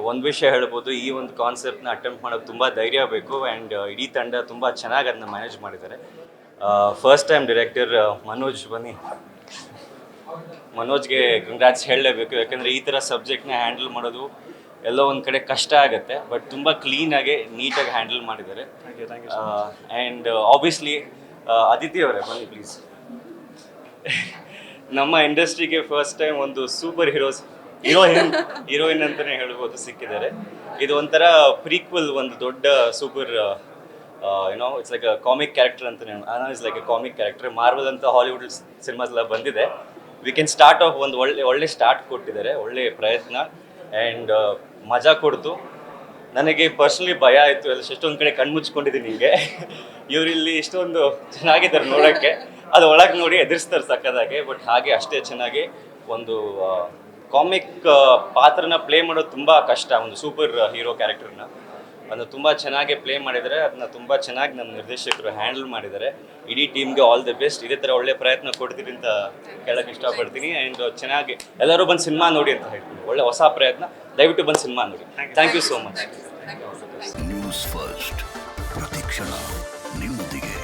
ಒಂದು ವಿಷಯ ಹೇಳ್ಬೋದು, ಈ ಒಂದು ಕಾನ್ಸೆಪ್ಟ್ನ ಅಟೆಂಪ್ಟ್ ಮಾಡೋಕ್ಕೆ ತುಂಬ ಧೈರ್ಯ ಬೇಕು. ಆ್ಯಂಡ್ ಇಡೀ ತಂಡ ತುಂಬ ಚೆನ್ನಾಗಿ ಅದನ್ನ ಮ್ಯಾನೇಜ್ ಮಾಡಿದ್ದಾರೆ. ಫಸ್ಟ್ ಟೈಮ್ ಡೈರೆಕ್ಟರ್ ಮನೋಜ್ ಬನ್ನಿ, ಮನೋಜ್ಗೆ ಕಂಗ್ರಾಟ್ಸ್ ಹೇಳಲೇಬೇಕು. ಯಾಕಂದರೆ ಈ ಥರ ಸಬ್ಜೆಕ್ಟ್ನ ಹ್ಯಾಂಡಲ್ ಮಾಡೋದು ಎಲ್ಲೋ ಒಂದು ಕಡೆ ಕಷ್ಟ ಆಗುತ್ತೆ, ಬಟ್ ತುಂಬ ಕ್ಲೀನಾಗಿ ನೀಟಾಗಿ ಹ್ಯಾಂಡಲ್ ಮಾಡಿದ್ದಾರೆ. ಆ್ಯಂಡ್ ಆಬ್ವಿಯಸ್ಲಿ ಅದಿತಿ ಅವರೇ ಬನ್ನಿ ಪ್ಲೀಸ್. ನಮ್ಮ ಇಂಡಸ್ಟ್ರಿಗೆ ಫಸ್ಟ್ ಟೈಮ್ ಒಂದು ಸೂಪರ್ ಹೀರೋಯಿನ್ ಅಂತಲೇ ಹೇಳ್ಬೋದು ಸಿಕ್ಕಿದ್ದಾರೆ. ಇದು ಒಂಥರ ಪ್ರೀಕ್ವಲ್, ಒಂದು ದೊಡ್ಡ super it's like a comic character ಅಂತಲೇ. It's like a comic character. Marvel ಅಂತ ಹಾಲಿವುಡ್ ಸಿನಿಮಾಸ್ ಎಲ್ಲ ಬಂದಿದೆ. ವಿ ಕ್ಯಾನ್ ಸ್ಟಾರ್ಟ್ ಆಫ್ ಒಂದು ಒಳ್ಳೆ ಸ್ಟಾರ್ಟ್ ಕೊಟ್ಟಿದ್ದಾರೆ, ಒಳ್ಳೆ ಪ್ರಯತ್ನ. ಆ್ಯಂಡ್ ಮಜಾ ಕೊಡ್ತು. ನನಗೆ ಪರ್ಸ್ನಲಿ ಭಯ ಆಯಿತು, ಎಷ್ಟೊಂದು ಕಡೆ ಕಣ್ಣು ಮುಚ್ಕೊಂಡಿದ್ದೀನಿ ಹಿಂಗೆ. ಇವರಿಲ್ಲಿ ಇಷ್ಟೊಂದು ಚೆನ್ನಾಗಿದ್ದಾರೆ ನೋಡೋಕ್ಕೆ, ಅದು ಒಳಗೆ ನೋಡಿ ಎದುರಿಸ್ತಾರೆ ಸಕ್ಕದಾಗೆ. ಬಟ್ ಹಾಗೆ ಅಷ್ಟೇ ಚೆನ್ನಾಗಿ ಒಂದು ಕಾಮಿಕ್ ಪಾತ್ರನ ಪ್ಲೇ ಮಾಡೋದು ತುಂಬ ಕಷ್ಟ. ಒಂದು ಸೂಪರ್ ಹೀರೋ ಕ್ಯಾರೆಕ್ಟರ್ನ ಅದನ್ನು ತುಂಬ ಚೆನ್ನಾಗಿ ಪ್ಲೇ ಮಾಡಿದ್ದಾರೆ. ಅದನ್ನ ತುಂಬ ಚೆನ್ನಾಗಿ ನಮ್ಮ ನಿರ್ದೇಶಕರು ಹ್ಯಾಂಡಲ್ ಮಾಡಿದ್ದಾರೆ. ಇಡೀ ಟೀಮ್ಗೆ ಆಲ್ ದಿ ಬೆಸ್ಟ್. ಇದೇ ಥರ ಒಳ್ಳೆ ಪ್ರಯತ್ನ ಕೊಡ್ತೀರಿ ಅಂತ ಕೇಳೋಕ್ಕೆ ಇಷ್ಟಪಡ್ತೀನಿ. ಆ್ಯಂಡ್ ಚೆನ್ನಾಗಿ ಎಲ್ಲರೂ ಬಂದು ಸಿನಿಮಾ ನೋಡಿ ಅಂತ ಹೇಳ್ತೀನಿ. ಒಳ್ಳೆ ಹೊಸ ಪ್ರಯತ್ನ, ದಯವಿಟ್ಟು ಬಂದು ಸಿನಿಮಾ ನೋಡಿ. Thank you so much. News first ಪ್ರತಿಕ್ಷಣ ನಿಮ್ಮೊಂದಿಗೆ.